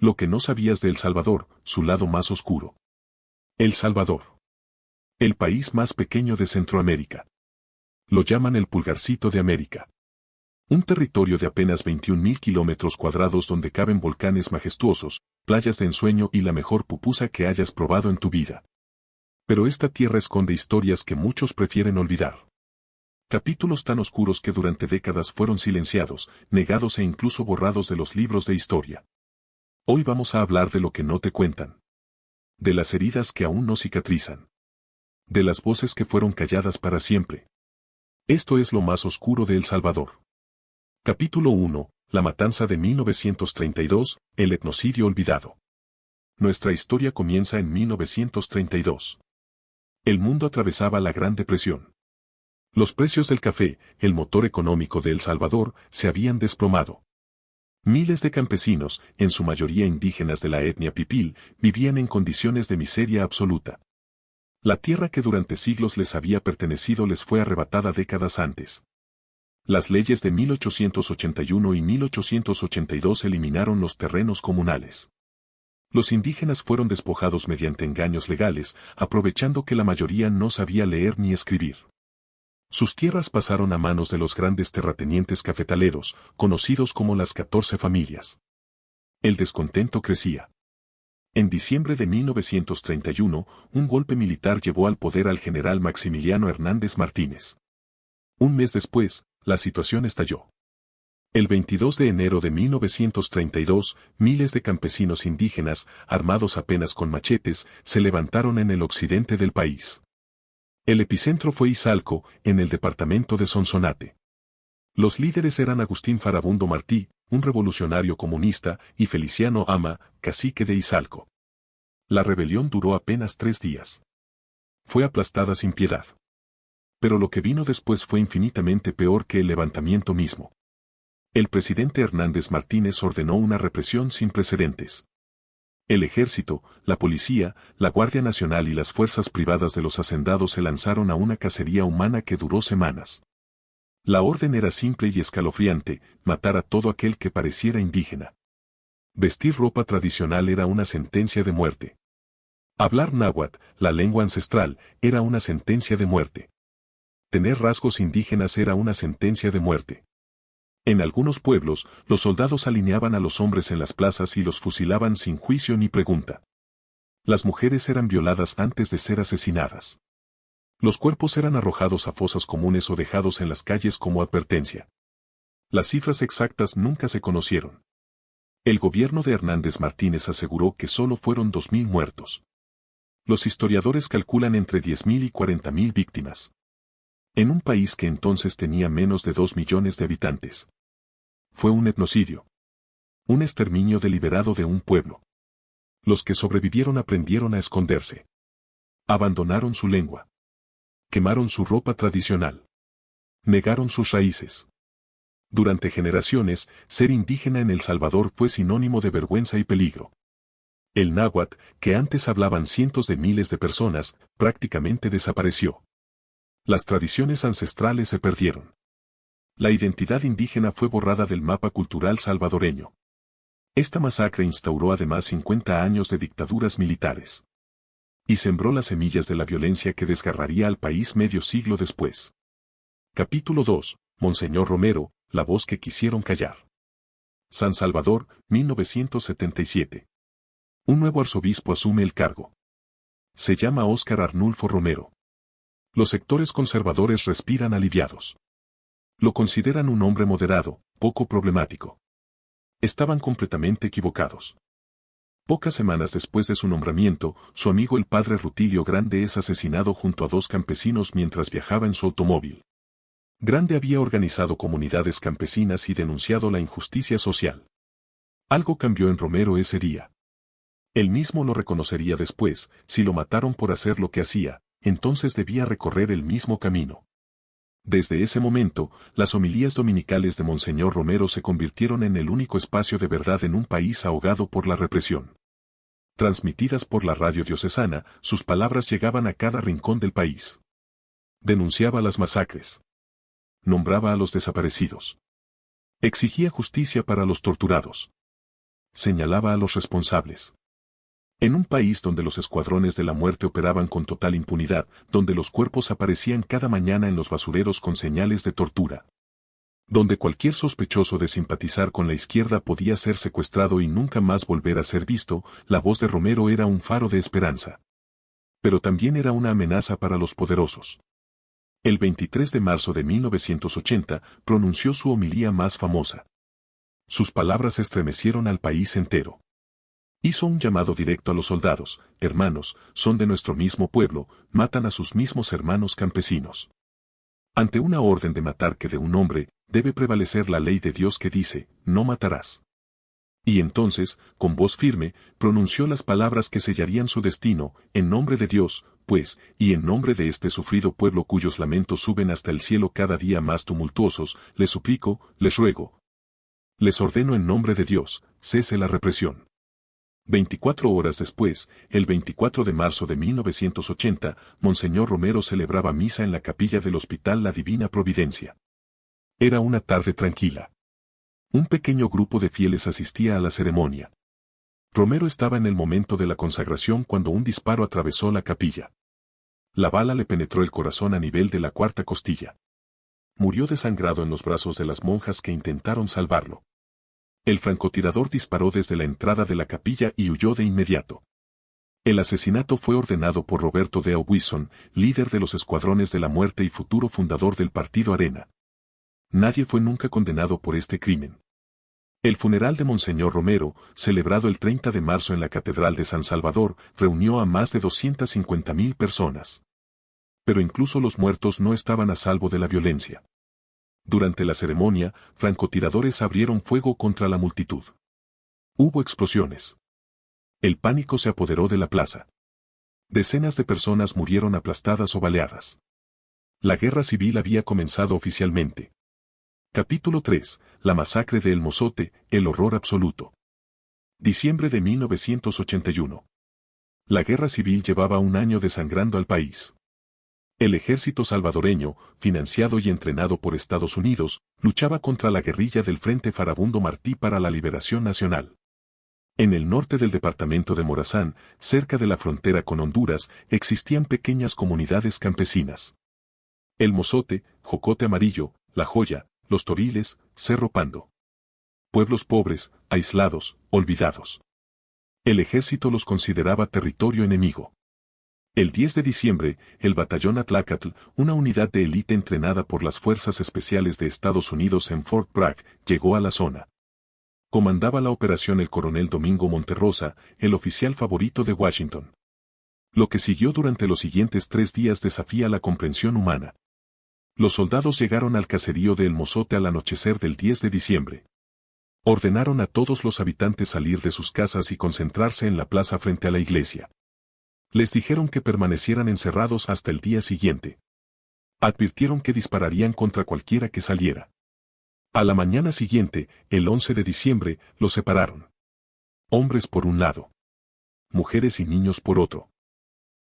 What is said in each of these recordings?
Lo que no sabías de El Salvador, su lado más oscuro. El Salvador. El país más pequeño de Centroamérica. Lo llaman el pulgarcito de América. Un territorio de apenas 21.000 kilómetros cuadrados donde caben volcanes majestuosos, playas de ensueño y la mejor pupusa que hayas probado en tu vida. Pero esta tierra esconde historias que muchos prefieren olvidar. Capítulos tan oscuros que durante décadas fueron silenciados, negados e incluso borrados de los libros de historia. Hoy vamos a hablar de lo que no te cuentan. De las heridas que aún no cicatrizan. De las voces que fueron calladas para siempre. Esto es lo más oscuro de El Salvador. Capítulo 1. La matanza de 1932, el etnocidio olvidado. Nuestra historia comienza en 1932. El mundo atravesaba la Gran Depresión. Los precios del café, el motor económico de El Salvador, se habían desplomado. Miles de campesinos, en su mayoría indígenas de la etnia pipil, vivían en condiciones de miseria absoluta. La tierra que durante siglos les había pertenecido les fue arrebatada décadas antes. Las leyes de 1881 y 1882 eliminaron los terrenos comunales. Los indígenas fueron despojados mediante engaños legales, aprovechando que la mayoría no sabía leer ni escribir. Sus tierras pasaron a manos de los grandes terratenientes cafetaleros, conocidos como las 14 familias. El descontento crecía. En diciembre de 1931, un golpe militar llevó al poder al general Maximiliano Hernández Martínez. Un mes después, la situación estalló. El 22 de enero de 1932, miles de campesinos indígenas, armados apenas con machetes, se levantaron en el occidente del país. El epicentro fue Izalco, en el departamento de Sonsonate. Los líderes eran Agustín Farabundo Martí, un revolucionario comunista, y Feliciano Ama, cacique de Izalco. La rebelión duró apenas 3 días. Fue aplastada sin piedad. Pero lo que vino después fue infinitamente peor que el levantamiento mismo. El presidente Hernández Martínez ordenó una represión sin precedentes. El ejército, la policía, la Guardia Nacional y las fuerzas privadas de los hacendados se lanzaron a una cacería humana que duró semanas. La orden era simple y escalofriante: matar a todo aquel que pareciera indígena. Vestir ropa tradicional era una sentencia de muerte. Hablar náhuatl, la lengua ancestral, era una sentencia de muerte. Tener rasgos indígenas era una sentencia de muerte. En algunos pueblos, los soldados alineaban a los hombres en las plazas y los fusilaban sin juicio ni pregunta. Las mujeres eran violadas antes de ser asesinadas. Los cuerpos eran arrojados a fosas comunes o dejados en las calles como advertencia. Las cifras exactas nunca se conocieron. El gobierno de Hernández Martínez aseguró que solo fueron 2.000 muertos. Los historiadores calculan entre 10.000 y 40.000 víctimas. En un país que entonces tenía menos de 2 millones de habitantes. Fue un etnocidio. Un exterminio deliberado de un pueblo. Los que sobrevivieron aprendieron a esconderse. Abandonaron su lengua. Quemaron su ropa tradicional. Negaron sus raíces. Durante generaciones, ser indígena en El Salvador fue sinónimo de vergüenza y peligro. El náhuatl, que antes hablaban cientos de miles de personas, prácticamente desapareció. Las tradiciones ancestrales se perdieron. La identidad indígena fue borrada del mapa cultural salvadoreño. Esta masacre instauró además 50 años de dictaduras militares. Y sembró las semillas de la violencia que desgarraría al país medio siglo después. Capítulo 2. Monseñor Romero, la voz que quisieron callar. San Salvador, 1977. Un nuevo arzobispo asume el cargo. Se llama Óscar Arnulfo Romero. Los sectores conservadores respiran aliviados. Lo consideran un hombre moderado, poco problemático. Estaban completamente equivocados. Pocas semanas después de su nombramiento, su amigo el padre Rutilio Grande es asesinado junto a 2 campesinos mientras viajaba en su automóvil. Grande había organizado comunidades campesinas y denunciado la injusticia social. Algo cambió en Romero ese día. Él mismo lo reconocería después: si lo mataron por hacer lo que hacía, entonces debía recorrer el mismo camino. Desde ese momento, las homilías dominicales de Monseñor Romero se convirtieron en el único espacio de verdad en un país ahogado por la represión. Transmitidas por la radio diocesana, sus palabras llegaban a cada rincón del país. Denunciaba las masacres. Nombraba a los desaparecidos. Exigía justicia para los torturados. señalaba a los responsables. En un país donde los escuadrones de la muerte operaban con total impunidad, donde los cuerpos aparecían cada mañana en los basureros con señales de tortura, donde cualquier sospechoso de simpatizar con la izquierda podía ser secuestrado y nunca más volver a ser visto, la voz de Romero era un faro de esperanza. Pero también era una amenaza para los poderosos. El 23 de marzo de 1980 pronunció su homilía más famosa. Sus palabras estremecieron al país entero. Hizo un llamado directo a los soldados: hermanos, son de nuestro mismo pueblo, matan a sus mismos hermanos campesinos. Ante una orden de matar que de un hombre, debe prevalecer la ley de Dios que dice, no matarás. Y entonces, con voz firme, pronunció las palabras que sellarían su destino: en nombre de Dios, pues, y en nombre de este sufrido pueblo cuyos lamentos suben hasta el cielo cada día más tumultuosos, les suplico, les ruego. Les ordeno en nombre de Dios, cese la represión. 24 horas después, el 24 de marzo de 1980, Monseñor Romero celebraba misa en la capilla del Hospital La Divina Providencia. Era una tarde tranquila. Un pequeño grupo de fieles asistía a la ceremonia. Romero estaba en el momento de la consagración cuando un disparo atravesó la capilla. La bala le penetró el corazón a nivel de la cuarta costilla. Murió desangrado en los brazos de las monjas que intentaron salvarlo. El francotirador disparó desde la entrada de la capilla y huyó de inmediato. El asesinato fue ordenado por Roberto D. Wilson, líder de los Escuadrones de la Muerte y futuro fundador del Partido Arena. Nadie fue nunca condenado por este crimen. El funeral de Monseñor Romero, celebrado el 30 de marzo en la Catedral de San Salvador, reunió a más de 250.000 personas. Pero incluso los muertos no estaban a salvo de la violencia. Durante la ceremonia, francotiradores abrieron fuego contra la multitud. Hubo explosiones. El pánico se apoderó de la plaza. Decenas de personas murieron aplastadas o baleadas. La guerra civil había comenzado oficialmente. Capítulo 3. La masacre de El Mozote, el horror absoluto. Diciembre de 1981. La guerra civil llevaba un año desangrando al país. El ejército salvadoreño, financiado y entrenado por Estados Unidos, luchaba contra la guerrilla del Frente Farabundo Martí para la Liberación Nacional. En el norte del departamento de Morazán, cerca de la frontera con Honduras, existían pequeñas comunidades campesinas. El Mozote, Jocote Amarillo, La Joya, Los Toriles, Cerro Pando. Pueblos pobres, aislados, olvidados. El ejército los consideraba territorio enemigo. El 10 de diciembre, el batallón Atlacatl, una unidad de élite entrenada por las Fuerzas Especiales de Estados Unidos en Fort Bragg, llegó a la zona. Comandaba la operación el coronel Domingo Monterrosa, el oficial favorito de Washington. Lo que siguió durante los siguientes 3 días desafía la comprensión humana. Los soldados llegaron al caserío de El Mozote al anochecer del 10 de diciembre. Ordenaron a todos los habitantes salir de sus casas y concentrarse en la plaza frente a la iglesia. Les dijeron que permanecieran encerrados hasta el día siguiente. Advirtieron que dispararían contra cualquiera que saliera. A la mañana siguiente, el 11 de diciembre, los separaron. Hombres por un lado. Mujeres y niños por otro.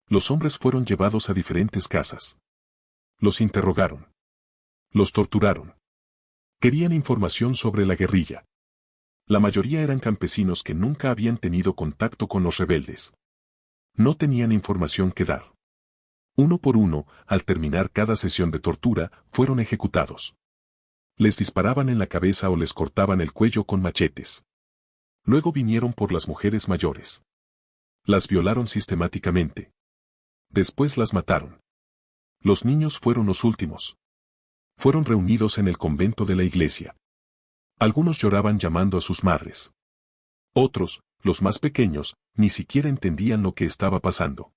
Los hombres fueron llevados a diferentes casas. Los interrogaron. Los torturaron. Querían información sobre la guerrilla. La mayoría eran campesinos que nunca habían tenido contacto con los rebeldes. No tenían información que dar. Uno por uno, al terminar cada sesión de tortura, fueron ejecutados. Les disparaban en la cabeza o les cortaban el cuello con machetes. Luego vinieron por las mujeres mayores. Las violaron sistemáticamente. Después las mataron. Los niños fueron los últimos. Fueron reunidos en el convento de la iglesia. Algunos lloraban llamando a sus madres. Otros, los más pequeños, ni siquiera entendían lo que estaba pasando.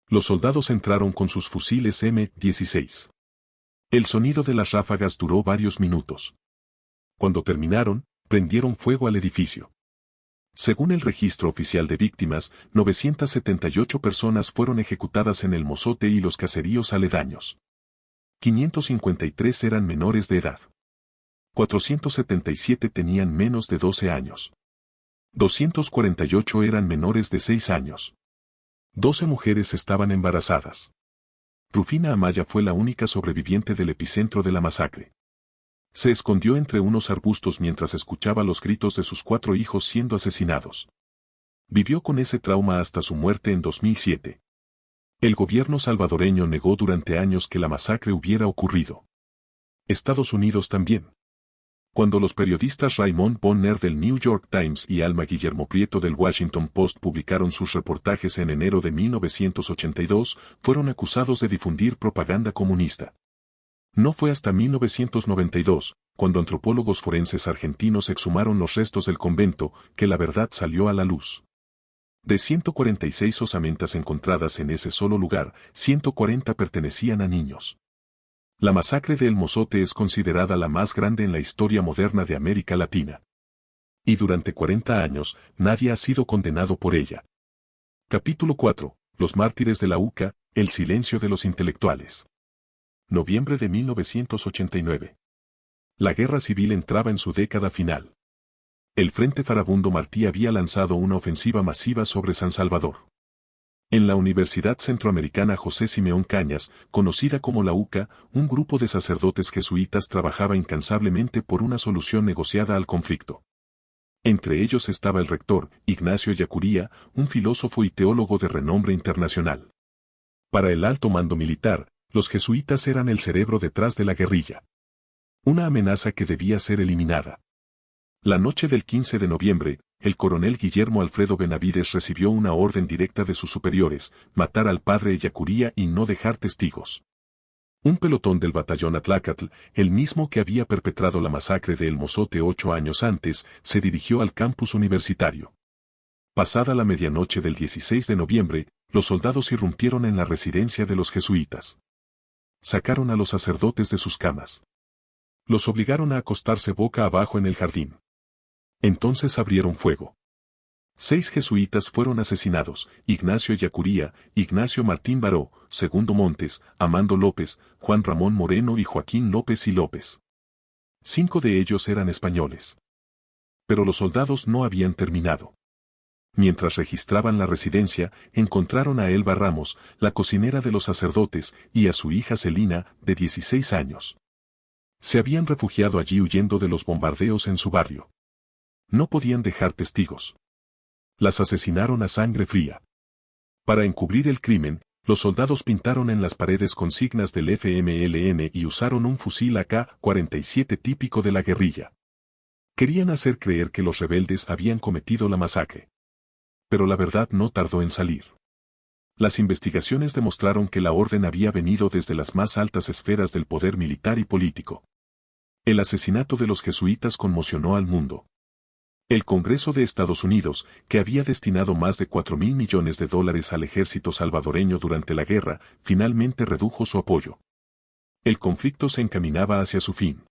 Los soldados entraron con sus fusiles M16. El sonido de las ráfagas duró varios minutos. Cuando terminaron, prendieron fuego al edificio. Según el registro oficial de víctimas, 978 personas fueron ejecutadas en El Mozote y los caseríos aledaños. 553 eran menores de edad. 477 tenían menos de 12 años. 248 eran menores de 6 años. 12 mujeres estaban embarazadas. Rufina Amaya fue la única sobreviviente del epicentro de la masacre. Se escondió entre unos arbustos mientras escuchaba los gritos de sus 4 hijos siendo asesinados. Vivió con ese trauma hasta su muerte en 2007. El gobierno salvadoreño negó durante años que la masacre hubiera ocurrido. Estados Unidos también. Cuando los periodistas Raymond Bonner del New York Times y Alma Guillermo Prieto del Washington Post publicaron sus reportajes en enero de 1982, fueron acusados de difundir propaganda comunista. No fue hasta 1992, cuando antropólogos forenses argentinos exhumaron los restos del convento, que la verdad salió a la luz. De 146 osamentas encontradas en ese solo lugar, 140 pertenecían a niños. La masacre de El Mozote es considerada la más grande en la historia moderna de América Latina. Y durante 40 años, nadie ha sido condenado por ella. Capítulo 4. Los mártires de la UCA, el silencio de los intelectuales. Noviembre de 1989. La guerra civil entraba en su década final. El Frente Farabundo Martí había lanzado una ofensiva masiva sobre San Salvador. En la Universidad Centroamericana José Simeón Cañas, conocida como la UCA, un grupo de sacerdotes jesuitas trabajaba incansablemente por una solución negociada al conflicto. Entre ellos estaba el rector, Ignacio Ellacuría, un filósofo y teólogo de renombre internacional. Para el alto mando militar, los jesuitas eran el cerebro detrás de la guerrilla. Una amenaza que debía ser eliminada. La noche del 15 de noviembre, el coronel Guillermo Alfredo Benavides recibió una orden directa de sus superiores, matar al padre Ellacuría y no dejar testigos. Un pelotón del batallón Atlacatl, el mismo que había perpetrado la masacre de El Mozote 8 años antes, se dirigió al campus universitario. Pasada la medianoche del 16 de noviembre, los soldados irrumpieron en la residencia de los jesuitas. Sacaron a los sacerdotes de sus camas. Los obligaron a acostarse boca abajo en el jardín. Entonces abrieron fuego. 6 jesuitas fueron asesinados: Ignacio Ellacuría, Ignacio Martín Baró, Segundo Montes, Amando López, Juan Ramón Moreno y Joaquín López y López. 5 de ellos eran españoles. Pero los soldados no habían terminado. Mientras registraban la residencia, encontraron a Elba Ramos, la cocinera de los sacerdotes, y a su hija Celina, de 16 años. Se habían refugiado allí huyendo de los bombardeos en su barrio. No podían dejar testigos. Las asesinaron a sangre fría. Para encubrir el crimen, los soldados pintaron en las paredes consignas del FMLN y usaron un fusil AK-47 típico de la guerrilla. Querían hacer creer que los rebeldes habían cometido la masacre. Pero la verdad no tardó en salir. Las investigaciones demostraron que la orden había venido desde las más altas esferas del poder militar y político. El asesinato de los jesuitas conmocionó al mundo. El Congreso de Estados Unidos, que había destinado más de $4.000 millones al ejército salvadoreño durante la guerra, finalmente redujo su apoyo. El conflicto se encaminaba hacia su fin.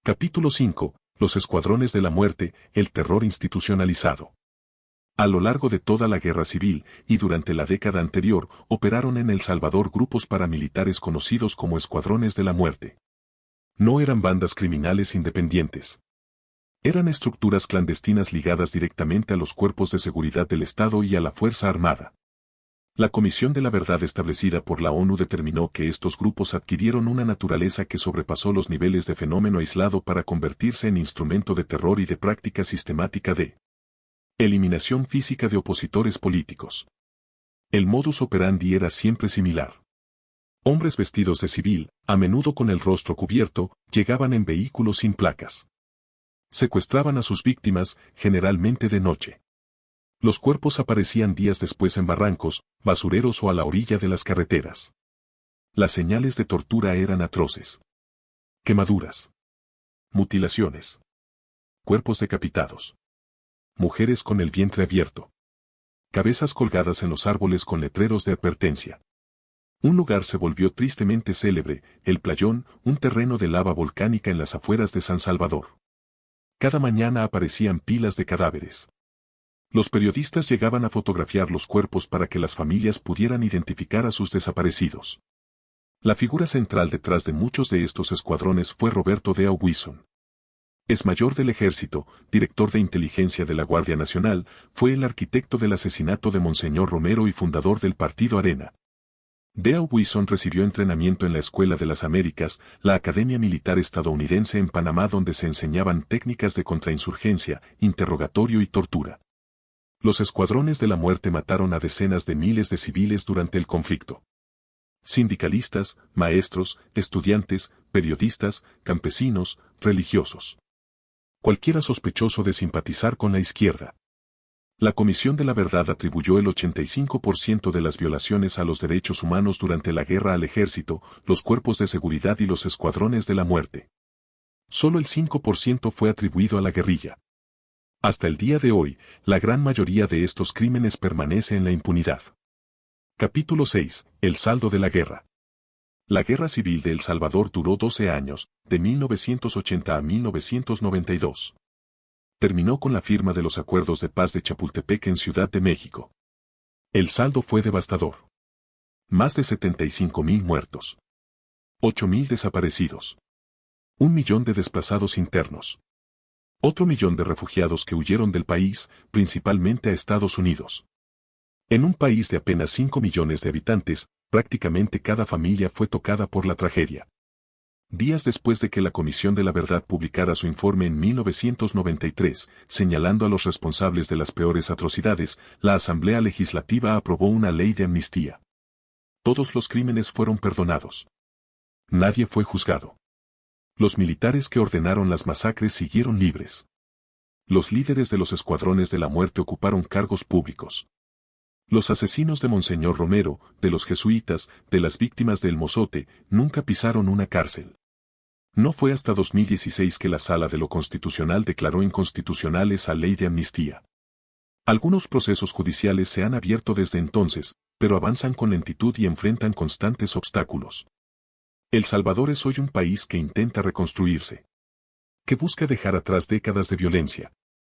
Capítulo 5. Los escuadrones de la muerte, el terror institucionalizado. A lo largo de toda la guerra civil, y durante la década anterior, operaron en El Salvador grupos paramilitares conocidos como escuadrones de la muerte. No eran bandas criminales independientes. Eran estructuras clandestinas ligadas directamente a los cuerpos de seguridad del Estado y a la Fuerza Armada. La Comisión de la Verdad establecida por la ONU determinó que estos grupos adquirieron una naturaleza que sobrepasó los niveles de fenómeno aislado para convertirse en instrumento de terror y de práctica sistemática de eliminación física de opositores políticos. El modus operandi era siempre similar. Hombres vestidos de civil, a menudo con el rostro cubierto, llegaban en vehículos sin placas. Secuestraban a sus víctimas, generalmente de noche. Los cuerpos aparecían días después en barrancos, basureros o a la orilla de las carreteras. Las señales de tortura eran atroces. Quemaduras. Mutilaciones. Cuerpos decapitados. Mujeres con el vientre abierto. Cabezas colgadas en los árboles con letreros de advertencia. Un lugar se volvió tristemente célebre, el Playón, un terreno de lava volcánica en las afueras de San Salvador. Cada mañana aparecían pilas de cadáveres. Los periodistas llegaban a fotografiar los cuerpos para que las familias pudieran identificar a sus desaparecidos. La figura central detrás de muchos de estos escuadrones fue Roberto D. Wilson. Es mayor del ejército, director de inteligencia de la Guardia Nacional, fue el arquitecto del asesinato de Monseñor Romero y fundador del Partido Arena. Dale Wilson recibió entrenamiento en la Escuela de las Américas, la Academia Militar Estadounidense en Panamá, donde se enseñaban técnicas de contrainsurgencia, interrogatorio y tortura. Los escuadrones de la muerte mataron a decenas de miles de civiles durante el conflicto. Sindicalistas, maestros, estudiantes, periodistas, campesinos, religiosos. Cualquiera sospechoso de simpatizar con la izquierda. La Comisión de la Verdad atribuyó el 85% de las violaciones a los derechos humanos durante la guerra al ejército, los cuerpos de seguridad y los escuadrones de la muerte. Solo el 5% fue atribuido a la guerrilla. Hasta el día de hoy, la gran mayoría de estos crímenes permanece en la impunidad. Capítulo 6. El saldo de la guerra. La Guerra Civil de El Salvador duró 12 años, de 1980 a 1992. Terminó con la firma de los Acuerdos de Paz de Chapultepec en Ciudad de México. El saldo fue devastador. Más de 75,000 muertos. 8,000 desaparecidos. 1,000,000 de desplazados internos. Otro 1,000,000 de refugiados que huyeron del país, principalmente a Estados Unidos. En un país de apenas 5 millones de habitantes, prácticamente cada familia fue tocada por la tragedia. Días después de que la Comisión de la Verdad publicara su informe en 1993, señalando a los responsables de las peores atrocidades, la Asamblea Legislativa aprobó una ley de amnistía. Todos los crímenes fueron perdonados. Nadie fue juzgado. Los militares que ordenaron las masacres siguieron libres. Los líderes de los escuadrones de la muerte ocuparon cargos públicos. Los asesinos de Monseñor Romero, de los jesuitas, de las víctimas del Mozote, nunca pisaron una cárcel. No fue hasta 2016 que la Sala de lo Constitucional declaró inconstitucional esa ley de amnistía. Algunos procesos judiciales se han abierto desde entonces, pero avanzan con lentitud y enfrentan constantes obstáculos. El Salvador es hoy un país que intenta reconstruirse. Que busca dejar atrás décadas de violencia.